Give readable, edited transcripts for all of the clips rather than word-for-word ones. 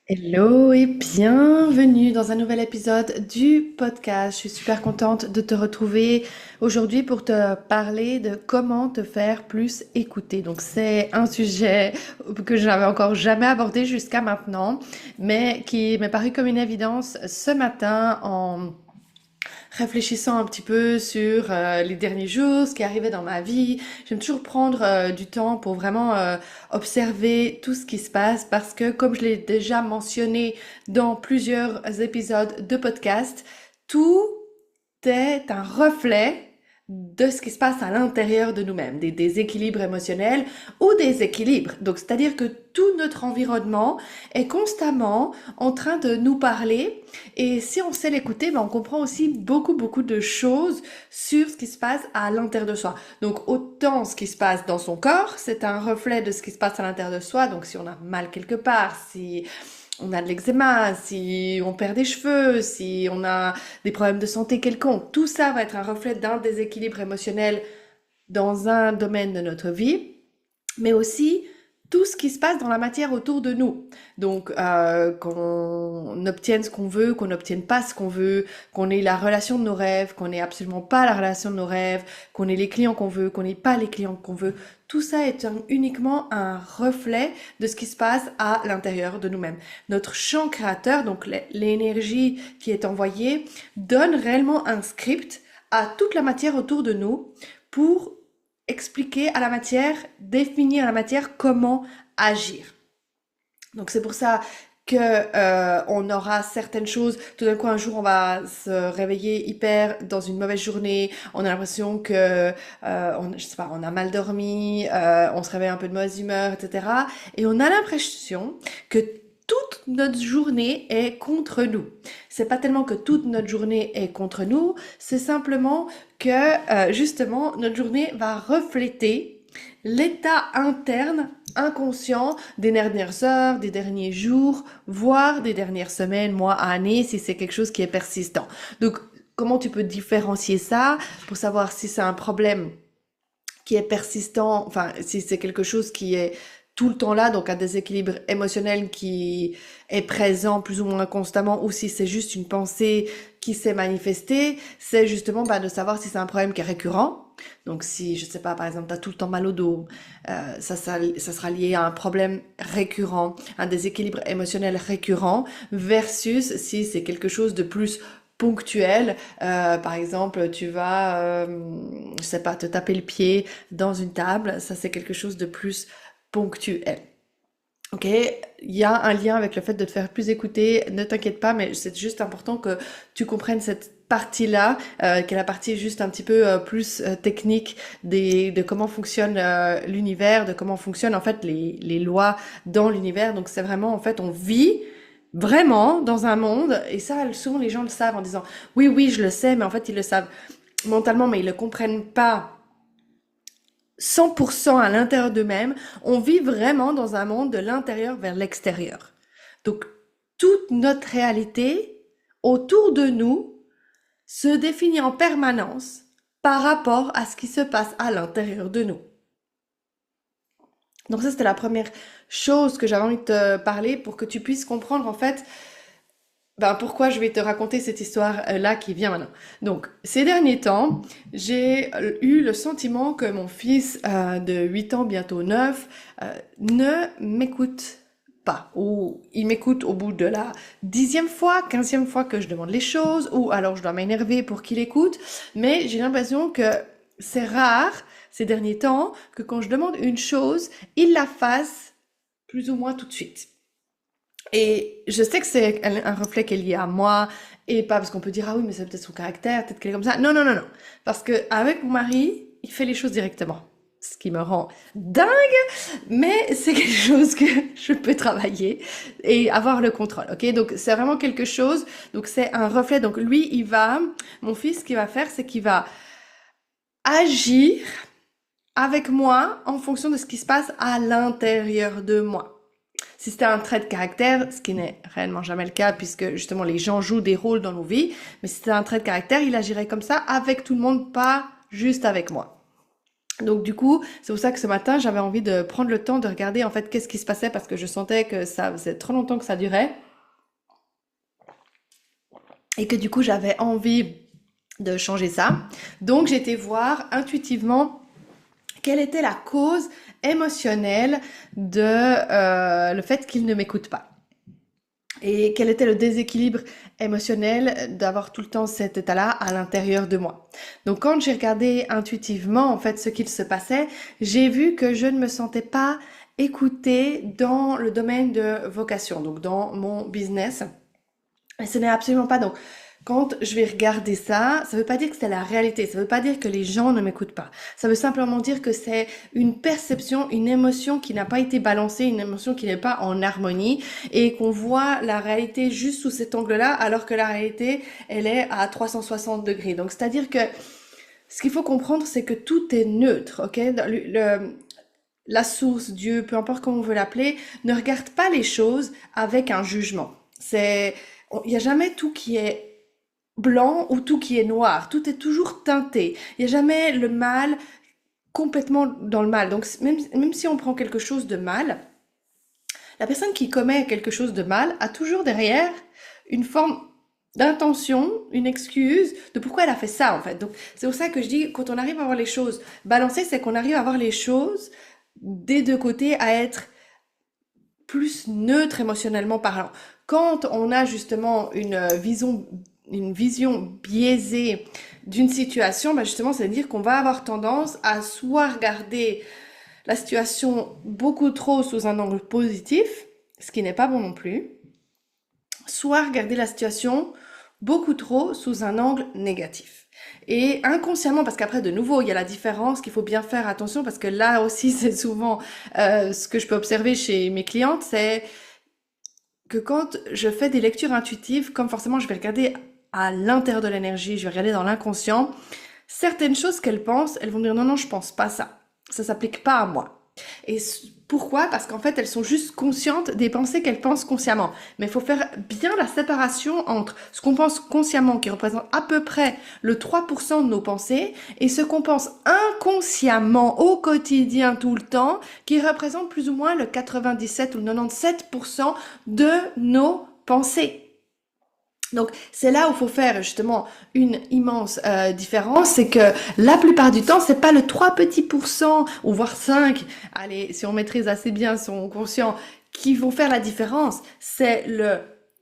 Hello et bienvenue dans un nouvel épisode du podcast. Je suis super contente de te retrouver aujourd'hui pour te parler de comment te faire plus écouter. Donc c'est un sujet que je n'avais encore jamais abordé jusqu'à maintenant, mais qui m'est paru comme une évidence ce matin en réfléchissant un petit peu sur les derniers jours, ce qui arrivait dans ma vie. J'aime toujours prendre du temps pour vraiment observer tout ce qui se passe parce que, comme je l'ai déjà mentionné dans plusieurs épisodes de podcast, tout est un reflet de ce qui se passe à l'intérieur de nous-mêmes, des déséquilibres émotionnels ou des équilibres. Donc, c'est-à-dire que tout notre environnement est constamment en train de nous parler et si on sait l'écouter, ben on comprend aussi beaucoup de choses sur ce qui se passe à l'intérieur de soi. Donc, autant ce qui se passe dans son corps, c'est un reflet de ce qui se passe à l'intérieur de soi. Donc, si on a mal quelque part, si on a de l'eczéma, si on perd des cheveux, si on a des problèmes de santé quelconques, tout ça va être un reflet d'un déséquilibre émotionnel dans un domaine de notre vie, mais aussi tout ce qui se passe dans la matière autour de nous. Donc, qu'on obtienne ce qu'on veut, qu'on n'obtienne pas ce qu'on veut, qu'on ait la relation de nos rêves, qu'on ait absolument pas la relation de nos rêves, qu'on ait les clients qu'on veut, qu'on n'ait pas les clients qu'on veut. Tout ça est uniquement un reflet de ce qui se passe à l'intérieur de nous-mêmes. Notre champ créateur, donc l'énergie qui est envoyée, donne réellement un script à toute la matière autour de nous pour expliquer à la matière, définir à la matière comment agir. Donc c'est pour ça que on aura certaines choses. Tout d'un coup, un jour, on va se réveiller hyper dans une mauvaise journée. On a l'impression que, je sais pas, on a mal dormi, on se réveille un peu de mauvaise humeur, etc. Et on a l'impression que toute notre journée est contre nous. C'est pas tellement que toute notre journée est contre nous, c'est simplement que justement notre journée va refléter l'état interne inconscient des dernières heures, des derniers jours, voire des dernières semaines, mois, années, si c'est quelque chose qui est persistant. Donc, comment tu peux différencier ça pour savoir si c'est un problème qui est persistant, enfin, si c'est quelque chose qui est tout le temps là, donc un déséquilibre émotionnel qui est présent plus ou moins constamment, ou si c'est juste une pensée qui s'est manifestée, c'est justement de savoir si c'est un problème qui est récurrent. Donc si, je sais pas, par exemple, tu as tout le temps mal au dos, ça sera lié à un problème récurrent, un déséquilibre émotionnel récurrent, versus si c'est quelque chose de plus ponctuel. Par exemple, tu vas, je sais pas, te taper le pied dans une table, ça c'est quelque chose de plus ponctuel. Ok, il y a un lien avec le fait de te faire plus écouter, ne t'inquiète pas, mais c'est juste important que tu comprennes cette partie-là, qui est la partie juste un petit peu plus technique de comment fonctionne l'univers, de comment fonctionnent en fait les lois dans l'univers. Donc c'est vraiment, en fait, on vit vraiment dans un monde, et ça, souvent les gens le savent en disant, oui, oui, je le sais, mais en fait, ils le savent mentalement, mais ils le comprennent pas 100% à l'intérieur d'eux-mêmes. On vit vraiment dans un monde de l'intérieur vers l'extérieur. Donc, toute notre réalité autour de nous se définit en permanence par rapport à ce qui se passe à l'intérieur de nous. Donc ça, c'était la première chose que j'avais envie de te parler pour que tu puisses comprendre en fait pourquoi je vais te raconter cette histoire-là qui vient maintenant. Donc, ces derniers temps, j'ai eu le sentiment que mon fils de 8 ans, bientôt 9, ne m'écoute pas. Ou il m'écoute au bout de la 10e fois, 15e fois que je demande les choses, ou alors je dois m'énerver pour qu'il écoute. Mais j'ai l'impression que c'est rare, ces derniers temps, que quand je demande une chose, il la fasse plus ou moins tout de suite. Et je sais que c'est un reflet qui est lié à moi, et pas parce qu'on peut dire, ah oui, mais c'est peut-être son caractère, peut-être qu'elle est comme ça. Non, non, non, non. Parce que avec mon mari, il fait les choses directement. Ce qui me rend dingue, mais c'est quelque chose que je peux travailler et avoir le contrôle, ok? Donc, c'est vraiment quelque chose, donc c'est un reflet. Donc, lui, mon fils, ce qu'il va faire, c'est qu'il va agir avec moi en fonction de ce qui se passe à l'intérieur de moi. Si c'était un trait de caractère, ce qui n'est réellement jamais le cas puisque justement les gens jouent des rôles dans nos vies, mais si c'était un trait de caractère, il agirait comme ça avec tout le monde, pas juste avec moi. Donc du coup, c'est pour ça que ce matin, j'avais envie de prendre le temps de regarder en fait qu'est-ce qui se passait parce que je sentais que ça faisait trop longtemps que ça durait et que du coup, j'avais envie de changer ça. Donc j'ai été voir intuitivement quelle était la cause émotionnelle de le fait qu'il ne m'écoute pas. Et quel était le déséquilibre émotionnel d'avoir tout le temps cet état-là à l'intérieur de moi. Donc quand j'ai regardé intuitivement en fait ce qu'il se passait, j'ai vu que je ne me sentais pas écoutée dans le domaine de vocation, donc dans mon business. Et ce n'est absolument pas donc. Quand je vais regarder ça, ça veut pas dire que c'est la réalité, ça veut pas dire que les gens ne m'écoutent pas. Ça veut simplement dire que c'est une perception, une émotion qui n'a pas été balancée, une émotion qui n'est pas en harmonie et qu'on voit la réalité juste sous cet angle-là alors que la réalité, elle est à 360 degrés. Donc, c'est-à-dire que ce qu'il faut comprendre, c'est que tout est neutre, ok? La source, Dieu, peu importe comment on veut l'appeler, ne regarde pas les choses avec un jugement. Il n'y a jamais tout qui est blanc ou tout qui est noir. Tout est toujours teinté. Il n'y a jamais le mal complètement dans le mal. Donc même si on prend quelque chose de mal, la personne qui commet quelque chose de mal a toujours derrière une forme d'intention, une excuse de pourquoi elle a fait ça en fait. Donc c'est pour ça que je dis quand on arrive à voir les choses balancées, c'est qu'on arrive à voir les choses des deux côtés, à être plus neutre émotionnellement parlant. Quand on a justement une vision biaisée d'une situation, bah justement, c'est-à-dire qu'on va avoir tendance à soit regarder la situation beaucoup trop sous un angle positif, ce qui n'est pas bon non plus, soit regarder la situation beaucoup trop sous un angle négatif. Et inconsciemment, parce qu'après, de nouveau, il y a la différence qu'il faut bien faire attention, parce que là aussi, c'est souvent ce que je peux observer chez mes clientes, c'est que quand je fais des lectures intuitives, comme forcément je vais regarder à l'intérieur de l'énergie, je vais regarder dans l'inconscient, certaines choses qu'elles pensent, elles vont dire non, non, je pense pas ça. Ça s'applique pas à moi. Et pourquoi? Parce qu'en fait, elles sont juste conscientes des pensées qu'elles pensent consciemment. Mais il faut faire bien la séparation entre ce qu'on pense consciemment, qui représente à peu près le 3% de nos pensées, et ce qu'on pense inconsciemment au quotidien tout le temps, qui représente plus ou moins le 97 ou le 97% de nos pensées. Donc c'est là où il faut faire justement une immense différence, c'est que la plupart du temps, c'est pas le 3 petits pourcents ou voire 5, allez, si on maîtrise assez bien son conscient, qui vont faire la différence, c'est le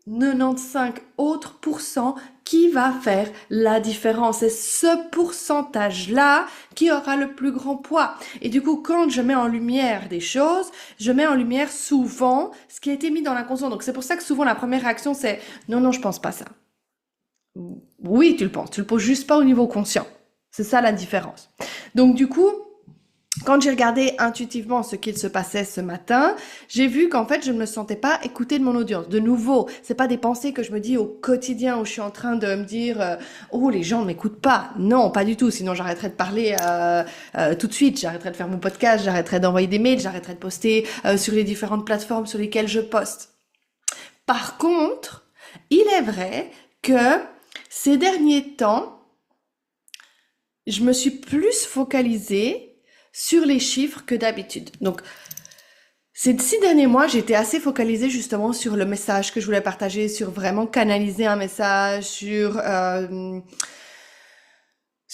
95 autres pourcents qui va faire la différence. C'est ce pourcentage-là qui aura le plus grand poids. Et du coup, quand je mets en lumière des choses, je mets en lumière souvent ce qui a été mis dans l'inconscient. Donc c'est pour ça que souvent la première réaction c'est non, non, je pense pas ça. Oui, tu le penses, tu le poses juste pas au niveau conscient. C'est ça la différence. Donc du coup, quand j'ai regardé intuitivement ce qu'il se passait ce matin, j'ai vu qu'en fait, je ne me sentais pas écoutée de mon audience. De nouveau, c'est pas des pensées que je me dis au quotidien où je suis en train de me dire oh, les gens ne m'écoutent pas. Non, pas du tout. Sinon, j'arrêterais de parler tout de suite. J'arrêterais de faire mon podcast, j'arrêterais d'envoyer des mails, j'arrêterais de poster sur les différentes plateformes sur lesquelles je poste. Par contre, il est vrai que ces derniers temps, je me suis plus focalisée sur les chiffres que d'habitude. Donc, ces 6 derniers mois, j'étais assez focalisée justement sur le message que je voulais partager, sur vraiment canaliser un message, sur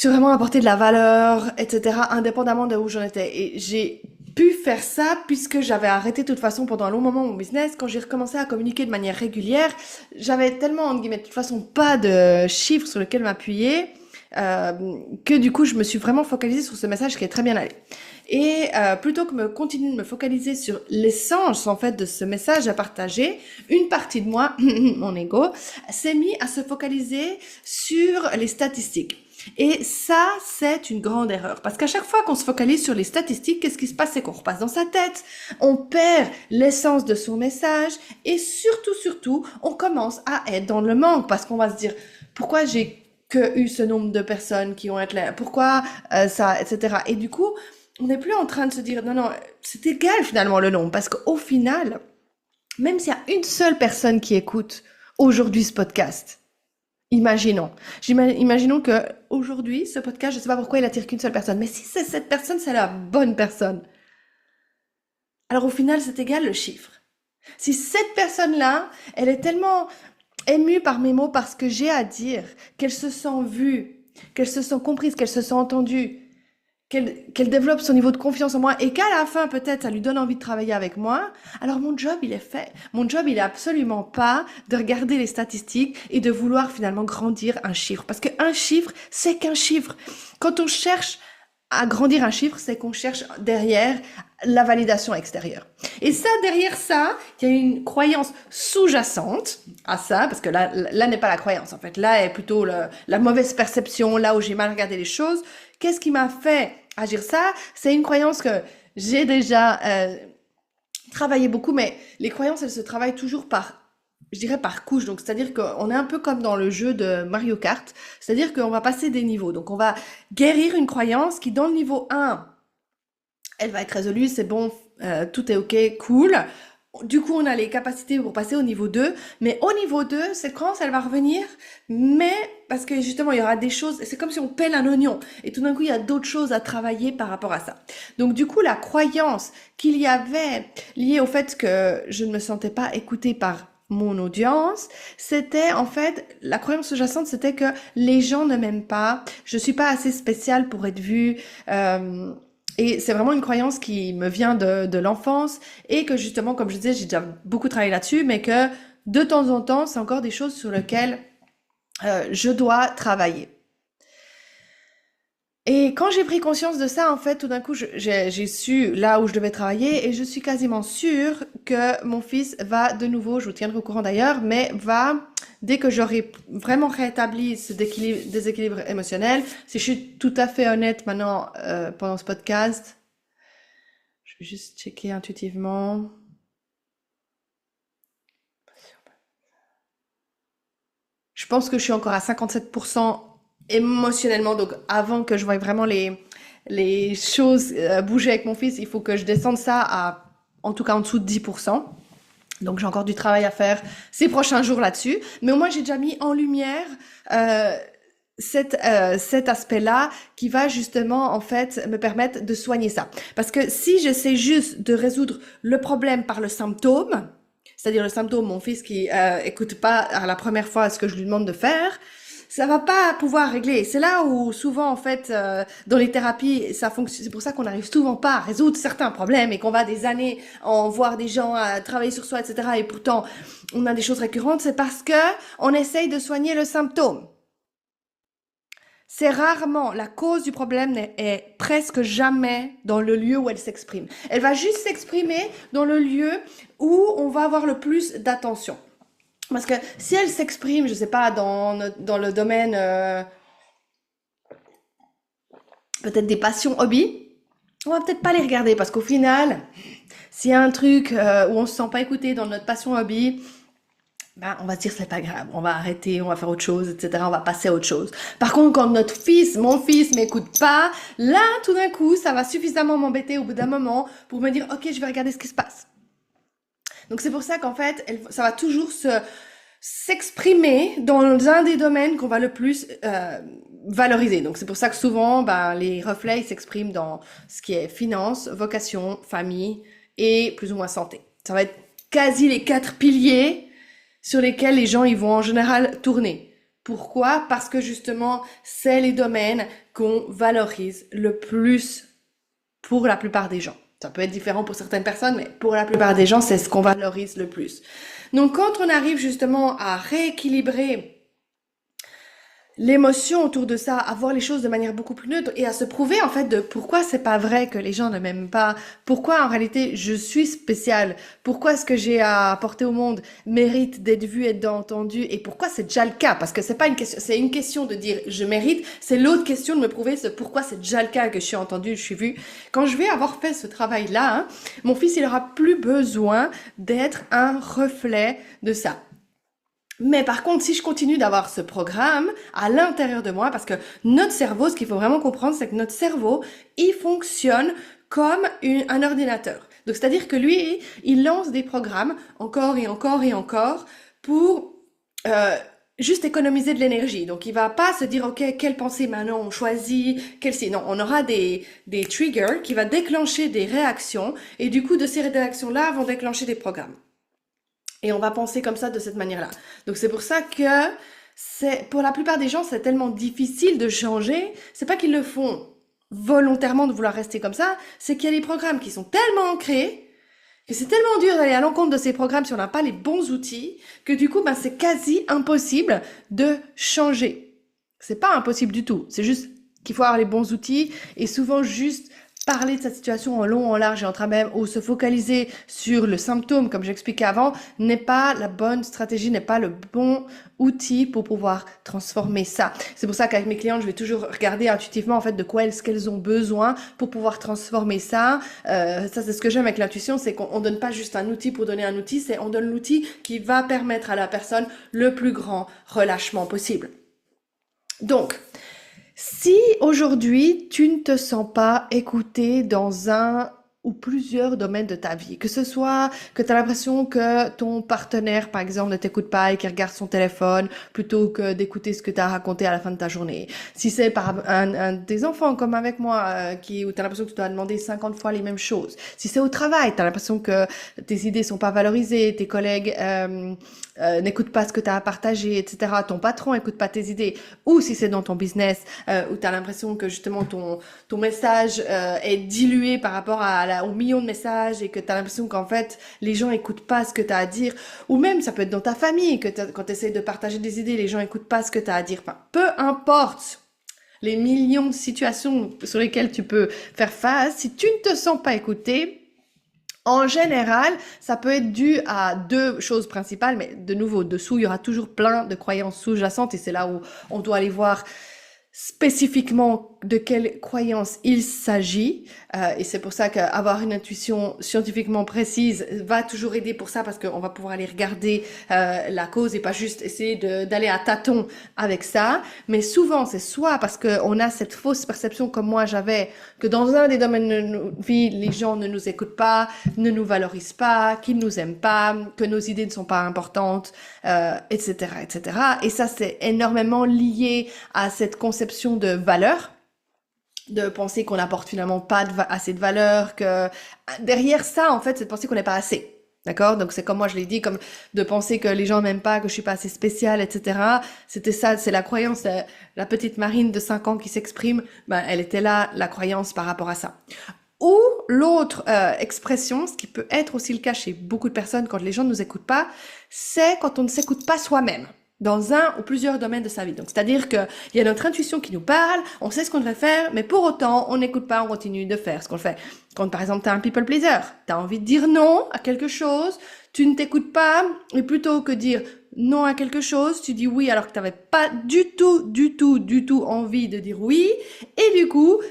vraiment apporter de la valeur, etc., indépendamment de où j'en étais. Et j'ai pu faire ça puisque j'avais arrêté de toute façon pendant un long moment mon business. Quand j'ai recommencé à communiquer de manière régulière, j'avais tellement, entre guillemets, de toute façon pas de chiffres sur lesquels m'appuyer, que du coup je me suis vraiment focalisée sur ce message qui est très bien allé. Et plutôt que continuer de me focaliser sur l'essence en fait de ce message à partager, une partie de moi, mon ego, s'est mis à se focaliser sur les statistiques. Et ça, c'est une grande erreur. Parce qu'à chaque fois qu'on se focalise sur les statistiques, qu'est-ce qui se passe? C'est qu'on repasse dans sa tête, on perd l'essence de son message et surtout, on commence à être dans le manque parce qu'on va se dire, pourquoi j'ai que eu ce nombre de personnes qui ont été là? Pourquoi ça, etc. Et du coup, on n'est plus en train de se dire, non, c'est égal finalement le nombre. Parce qu'au final, même s'il y a une seule personne qui écoute aujourd'hui ce podcast, Imaginons. Imaginons que aujourd'hui, ce podcast, je ne sais pas pourquoi il attire qu'une seule personne, mais si c'est cette personne, c'est la bonne personne. Alors au final, c'est égal le chiffre. Si cette personne-là, elle est tellement émue par mes mots, par ce que j'ai à dire, qu'elle se sent vue, qu'elle se sent comprise, qu'elle se sent entendue, qu'elle développe son niveau de confiance en moi et qu'à la fin, peut-être, ça lui donne envie de travailler avec moi, alors mon job, il est fait. Mon job, il est absolument pas de regarder les statistiques et de vouloir finalement grandir un chiffre. Parce qu'un chiffre, c'est qu'un chiffre. Quand on cherche à grandir un chiffre, c'est qu'on cherche derrière la validation extérieure. Et ça, derrière ça, il y a une croyance sous-jacente à ça, parce que là n'est pas la croyance, en fait. Là est plutôt la mauvaise perception, là où j'ai mal regardé les choses. Qu'est-ce qui m'a fait agir ça? C'est une croyance que j'ai déjà travaillé beaucoup, mais les croyances, elles se travaillent toujours je dirais par couche. Donc, c'est-à-dire qu'on est un peu comme dans le jeu de Mario Kart. C'est-à-dire qu'on va passer des niveaux. Donc, on va guérir une croyance qui, dans le niveau 1, elle va être résolue, c'est bon, tout est ok, cool. Du coup, on a les capacités pour passer au niveau 2. Mais au niveau 2, cette croyance, elle va revenir. Mais parce que justement, il y aura des choses, c'est comme si on pèle un oignon. Et tout d'un coup, il y a d'autres choses à travailler par rapport à ça. Donc du coup, la croyance qu'il y avait liée au fait que je ne me sentais pas écoutée par mon audience, c'était en fait, la croyance sous-jacente, c'était que les gens ne m'aiment pas, je suis pas assez spéciale pour être vue, et c'est vraiment une croyance qui me vient de l'enfance et que justement, comme je disais, j'ai déjà beaucoup travaillé là-dessus, mais que de temps en temps, c'est encore des choses sur lesquelles je dois travailler. Et quand j'ai pris conscience de ça, en fait, tout d'un coup, j'ai su là où je devais travailler et je suis quasiment sûre que mon fils va de nouveau, je vous tiendrai au courant d'ailleurs, mais va, dès que j'aurai vraiment rétabli ce déséquilibre émotionnel, si je suis tout à fait honnête maintenant pendant ce podcast, je vais juste checker intuitivement. Je pense que je suis encore à 57% émotionnellement, donc avant que je voie vraiment les choses bouger avec mon fils, il faut que je descende ça à, en tout cas en dessous de 10%. Donc j'ai encore du travail à faire ces prochains jours là-dessus. Mais au moins j'ai déjà mis en lumière euh, cet aspect-là qui va justement en fait me permettre de soigner ça. Parce que si j'essaie juste de résoudre le problème par le symptôme, c'est-à-dire le symptôme, mon fils qui écoute pas à la première fois ce que je lui demande de faire, ça va pas pouvoir régler. C'est là où souvent en fait dans les thérapies ça fonctionne. C'est pour ça qu'on n'arrive souvent pas à résoudre certains problèmes et qu'on va des années en voir des gens à travailler sur soi, etc. Et pourtant on a des choses récurrentes. C'est parce que on essaye de soigner le symptôme. C'est rarement, la cause du problème est presque jamais dans le lieu où elle s'exprime. Elle va juste s'exprimer dans le lieu où on va avoir le plus d'attention. Parce que si elle s'exprime, je sais pas, dans le domaine peut-être des passions hobbies, on va peut-être pas les regarder parce qu'au final, s'il y a un truc où on se sent pas écouté dans notre passion hobby, ben, on va se dire c'est pas grave, on va arrêter, on va faire autre chose, etc. On va passer à autre chose. Par contre, quand mon fils m'écoute pas, là, tout d'un coup, ça va suffisamment m'embêter au bout d'un moment pour me dire, ok, je vais regarder ce qui se passe. Donc c'est pour ça qu'en fait, ça va toujours s'exprimer dans un des domaines qu'on va le plus valoriser. Donc c'est pour ça que souvent, ben, les reflets s'expriment dans ce qui est finance, vocation, famille et plus ou moins santé. Ça va être quasi les 4 piliers sur lesquels les gens ils vont en général tourner. Pourquoi? Parce que justement, c'est les domaines qu'on valorise le plus pour la plupart des gens. Ça peut être différent pour certaines personnes, mais pour la plupart des gens, c'est ce qu'on valorise le plus. Donc quand on arrive justement à rééquilibrer l'émotion autour de ça, à voir les choses de manière beaucoup plus neutre et à se prouver en fait de pourquoi c'est pas vrai que les gens ne m'aiment pas, pourquoi en réalité je suis spéciale, pourquoi ce que j'ai à apporter au monde mérite d'être vu et d'être entendu et pourquoi c'est déjà le cas, parce que c'est pas une question, c'est une question de dire je mérite, c'est l'autre question de me prouver ce pourquoi c'est déjà le cas que je suis entendue, je suis vue. Quand je vais avoir fait ce travail-là, hein, mon fils il aura plus besoin d'être un reflet de ça. Mais par contre, si je continue d'avoir ce programme à l'intérieur de moi, parce que notre cerveau, ce qu'il faut vraiment comprendre, c'est que notre cerveau, il fonctionne comme un ordinateur. Donc, c'est-à-dire que lui, il lance des programmes encore et encore et encore pour juste économiser de l'énergie. Donc, il va pas se dire, OK, quelle pensée maintenant on choisit, non, on aura des triggers qui va déclencher des réactions et du coup, de ces réactions-là vont déclencher des programmes. Et on va penser comme ça, de cette manière-là. Donc, c'est pour ça que pour la plupart des gens, c'est tellement difficile de changer. C'est pas qu'ils le font volontairement de vouloir rester comme ça, c'est qu'il y a des programmes qui sont tellement ancrés que c'est tellement dur d'aller à l'encontre de ces programmes si on n'a pas les bons outils, que du coup, c'est quasi impossible de changer. C'est pas impossible du tout. C'est juste qu'il faut avoir les bons outils et souvent juste parler de cette situation en long, en large et en travers ou se focaliser sur le symptôme, comme j'expliquais avant, n'est pas la bonne stratégie, n'est pas le bon outil pour pouvoir transformer ça. C'est pour ça qu'avec mes clientes, je vais toujours regarder intuitivement en fait de quoi est-ce qu'elles ont besoin pour pouvoir transformer ça. Ça, c'est ce que j'aime avec l'intuition, c'est qu'on donne pas juste un outil pour donner un outil, c'est on donne l'outil qui va permettre à la personne le plus grand relâchement possible. Donc, si aujourd'hui tu ne te sens pas écouté dans un ou plusieurs domaines de ta vie, que ce soit que tu as l'impression que ton partenaire, par exemple, ne t'écoute pas et qu'il regarde son téléphone plutôt que d'écouter ce que tu as raconté à la fin de ta journée. Si c'est par un des enfants comme avec moi, où tu as l'impression que tu dois demander 50 fois les mêmes choses. Si c'est au travail, tu as l'impression que tes idées sont pas valorisées, tes collègues n'écoutent pas ce que tu as à partager, etc. Ton patron écoute pas tes idées. Ou si c'est dans ton business, où tu as l'impression que justement ton message est dilué par rapport aux millions de messages et que tu as l'impression qu'en fait, les gens écoutent pas ce que tu as à dire. Ou même, ça peut être dans ta famille, que quand tu essaies de partager des idées, les gens écoutent pas ce que tu as à dire. Enfin, peu importe les millions de situations sur lesquelles tu peux faire face, si tu ne te sens pas écouté, en général, ça peut être dû à deux choses principales, mais de nouveau, dessous, il y aura toujours plein de croyances sous-jacentes et c'est là où on doit aller voir spécifiquement de quelle croyance il s'agit, et c'est pour ça qu'avoir une intuition scientifiquement précise va toujours aider pour ça, parce qu'on va pouvoir aller regarder la cause et pas juste essayer d'aller à tâtons avec ça. Mais souvent c'est soit parce qu'on a cette fausse perception, comme moi j'avais, que dans un des domaines de nos vies, les gens ne nous écoutent pas, ne nous valorisent pas, qu'ils nous aiment pas, que nos idées ne sont pas importantes, etc., etc. Et ça, c'est énormément lié à cette conception de valeur, de penser qu'on n'apporte finalement pas assez de valeur, que derrière ça, en fait, c'est de penser qu'on n'est pas assez. D'accord? Donc c'est comme moi je l'ai dit, comme de penser que les gens m'aiment pas, que je suis pas assez spéciale, etc. C'était ça, c'est la croyance, la petite Marine de 5 ans qui s'exprime, elle était là, la croyance par rapport à ça. Ou l'autre expression, ce qui peut être aussi le cas chez beaucoup de personnes quand les gens ne nous écoutent pas, c'est quand on ne s'écoute pas soi-même dans un ou plusieurs domaines de sa vie. Donc, c'est-à-dire qu'il y a notre intuition qui nous parle, on sait ce qu'on devrait faire, mais pour autant, on n'écoute pas, on continue de faire ce qu'on fait. Quand, par exemple, t'as un people pleaser, t'as envie de dire non à quelque chose, tu ne t'écoutes pas, et plutôt que dire non à quelque chose, tu dis oui alors que t'avais pas du tout envie de dire oui, et du coup,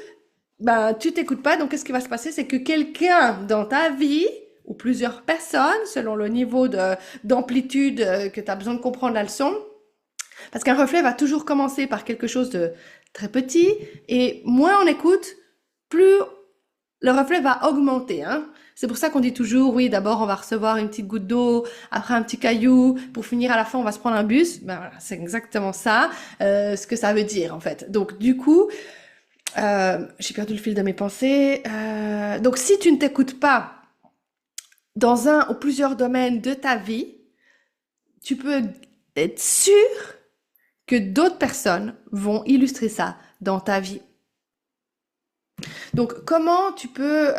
tu t'écoutes pas, donc qu'est-ce qui va se passer? C'est que quelqu'un dans ta vie, ou plusieurs personnes, selon le niveau d'amplitude que tu as besoin de comprendre la leçon, parce qu'un reflet va toujours commencer par quelque chose de très petit, et moins on écoute, plus le reflet va augmenter. C'est pour ça qu'on dit toujours, oui, d'abord on va recevoir une petite goutte d'eau, après un petit caillou, pour finir à la fin on va se prendre un bus. Voilà, c'est exactement ça, ce que ça veut dire en fait. Donc du coup, j'ai perdu le fil de mes pensées. Donc si tu ne t'écoutes pas dans un ou plusieurs domaines de ta vie, tu peux être sûr que d'autres personnes vont illustrer ça dans ta vie. Donc, comment tu peux...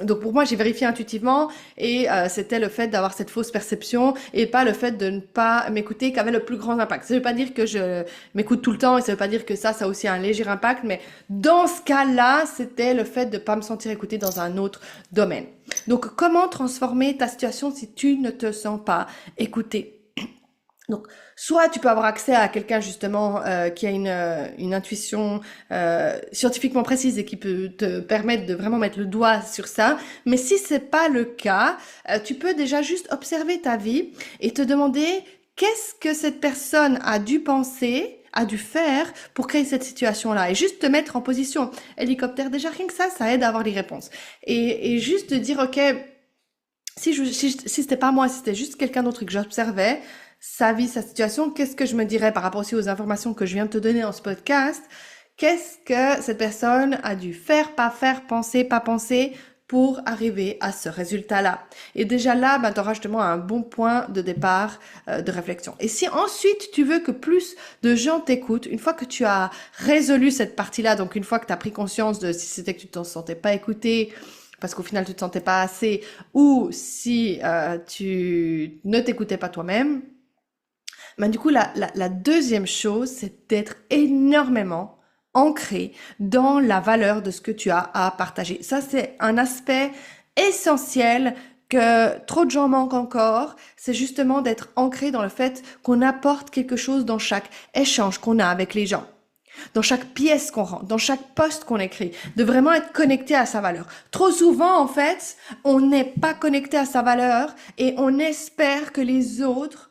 donc, pour moi, j'ai vérifié intuitivement et c'était le fait d'avoir cette fausse perception et pas le fait de ne pas m'écouter qui avait le plus grand impact. Ça veut pas dire que je m'écoute tout le temps et ça veut pas dire que ça a aussi un léger impact, mais dans ce cas-là, c'était le fait de pas me sentir écoutée dans un autre domaine. Donc, comment transformer ta situation si tu ne te sens pas écoutée? Donc, soit tu peux avoir accès à quelqu'un justement qui a une intuition scientifiquement précise et qui peut te permettre de vraiment mettre le doigt sur ça. Mais si c'est pas le cas, tu peux déjà juste observer ta vie et te demander qu'est-ce que cette personne a dû penser, a dû faire pour créer cette situation-là, et juste te mettre en position hélicoptère. Déjà rien que ça aide à avoir les réponses. Et juste te dire ok. Si c'était pas moi, si c'était juste quelqu'un d'autre que j'observais, sa vie, sa situation, qu'est-ce que je me dirais par rapport aussi aux informations que je viens de te donner dans ce podcast? Qu'est-ce que cette personne a dû faire, pas faire, penser, pas penser pour arriver à ce résultat-là? Et déjà là, tu auras justement un bon point de départ de réflexion. Et si ensuite tu veux que plus de gens t'écoutent, une fois que tu as résolu cette partie-là, donc une fois que tu as pris conscience de si c'était que tu ne te sentais pas écouté, parce qu'au final tu te sentais pas assez, ou si tu ne t'écoutais pas toi-même, du coup la deuxième chose, c'est d'être énormément ancré dans la valeur de ce que tu as à partager. Ça, c'est un aspect essentiel que trop de gens manquent encore, c'est justement d'être ancré dans le fait qu'on apporte quelque chose dans chaque échange qu'on a avec les gens, dans chaque pièce qu'on rend, dans chaque post qu'on écrit, de vraiment être connecté à sa valeur. Trop souvent, en fait, on n'est pas connecté à sa valeur et on espère que les autres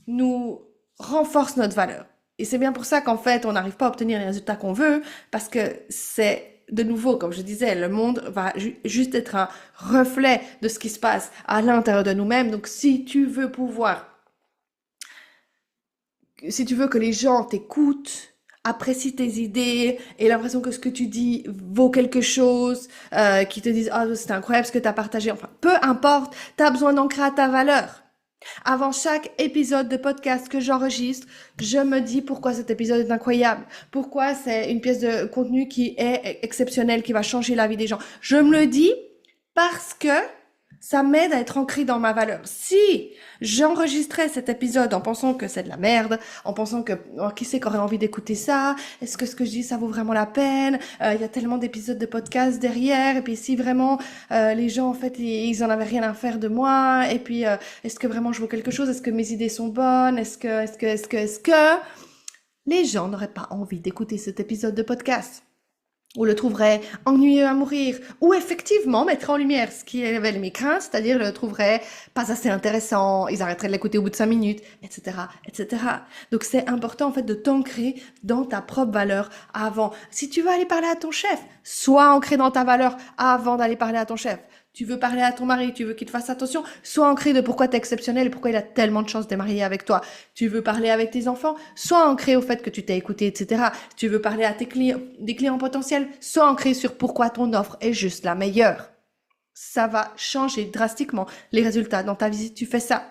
nous renforcent notre valeur. Et c'est bien pour ça qu'en fait, on n'arrive pas à obtenir les résultats qu'on veut, parce que c'est, de nouveau, comme je disais, le monde va juste être un reflet de ce qui se passe à l'intérieur de nous-mêmes. Donc, si tu veux que les gens t'écoutent, apprécient tes idées, et l'impression que ce que tu dis vaut quelque chose, qui te disent « Ah, c'est incroyable ce que tu as partagé », enfin, peu importe, tu as besoin d'ancrer à ta valeur. Avant chaque épisode de podcast que j'enregistre, je me dis pourquoi cet épisode est incroyable, pourquoi c'est une pièce de contenu qui est exceptionnelle, qui va changer la vie des gens. Je me le dis parce que ça m'aide à être ancré dans ma valeur. Si j'enregistrais cet épisode en pensant que c'est de la merde, en pensant que qui c'est qui aurait envie d'écouter ça, est-ce que ce que je dis ça vaut vraiment la peine, il y a tellement d'épisodes de podcast derrière, et puis si vraiment les gens en fait ils en avaient rien à faire de moi, et puis est-ce que vraiment je vaux quelque chose, est-ce que mes idées sont bonnes, est-ce que les gens n'auraient pas envie d'écouter cet épisode de podcast, ou le trouveraient ennuyeux à mourir, ou effectivement mettrait en lumière ce qui révèle mes craintes, c'est-à-dire le trouverait pas assez intéressant, ils arrêteraient de l'écouter au bout de 5 minutes, etc., etc. Donc c'est important en fait de t'ancrer dans ta propre valeur avant. Si tu veux aller parler à ton chef, sois ancré dans ta valeur avant d'aller parler à ton chef. Tu veux parler à ton mari, tu veux qu'il te fasse attention, sois ancré de pourquoi tu es exceptionnel et pourquoi il a tellement de chance de marier avec toi. Tu veux parler avec tes enfants, sois ancré au fait que tu t'es écouté, etc. Tu veux parler à tes clients, des clients potentiels, sois ancré sur pourquoi ton offre est juste la meilleure. Ça va changer drastiquement les résultats dans ta vie si tu fais ça.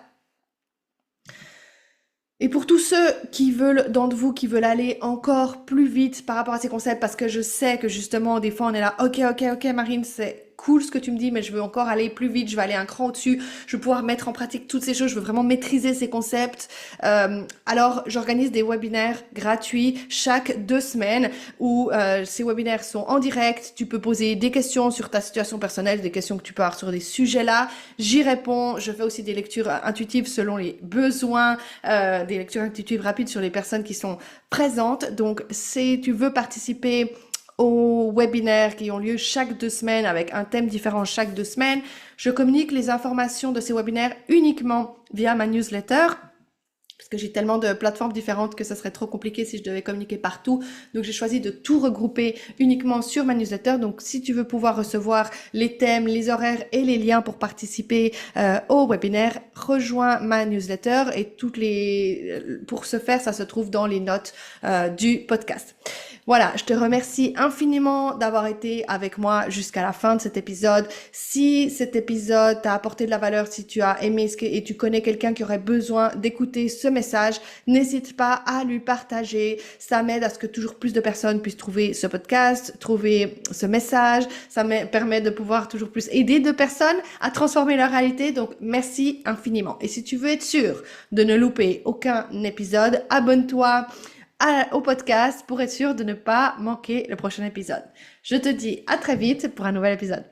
Et pour tous ceux d'entre vous qui veulent aller encore plus vite par rapport à ces concepts, parce que je sais que justement, des fois, on est là, ok, Marine, c'est cool ce que tu me dis, mais je veux encore aller plus vite, je veux aller un cran au-dessus, je veux pouvoir mettre en pratique toutes ces choses, je veux vraiment maîtriser ces concepts. Alors, j'organise des webinaires gratuits chaque 2 semaines où ces webinaires sont en direct. Tu peux poser des questions sur ta situation personnelle, des questions que tu peux avoir sur des sujets-là. J'y réponds. Je fais aussi des lectures intuitives selon les besoins, des lectures intuitives rapides sur les personnes qui sont présentes. Donc, si tu veux participer aux webinaires qui ont lieu chaque 2 semaines avec un thème différent chaque 2 semaines, je communique les informations de ces webinaires uniquement via ma newsletter, parce que j'ai tellement de plateformes différentes que ça serait trop compliqué si je devais communiquer partout. Donc, j'ai choisi de tout regrouper uniquement sur ma newsletter. Donc, si tu veux pouvoir recevoir les thèmes, les horaires et les liens pour participer au webinaire, rejoins ma newsletter et pour ce faire, ça se trouve dans les notes du podcast. Voilà, je te remercie infiniment d'avoir été avec moi jusqu'à la fin de cet épisode. Si cet épisode t'a apporté de la valeur, si tu as aimé et tu connais quelqu'un qui aurait besoin d'écouter ce message, n'hésite pas à lui partager. Ça m'aide à ce que toujours plus de personnes puissent trouver ce podcast, trouver ce message. Ça me permet de pouvoir toujours plus aider de personnes à transformer leur réalité. Donc, merci infiniment. Et si tu veux être sûr de ne louper aucun épisode, abonne-toi au podcast pour être sûr de ne pas manquer le prochain épisode. Je te dis à très vite pour un nouvel épisode.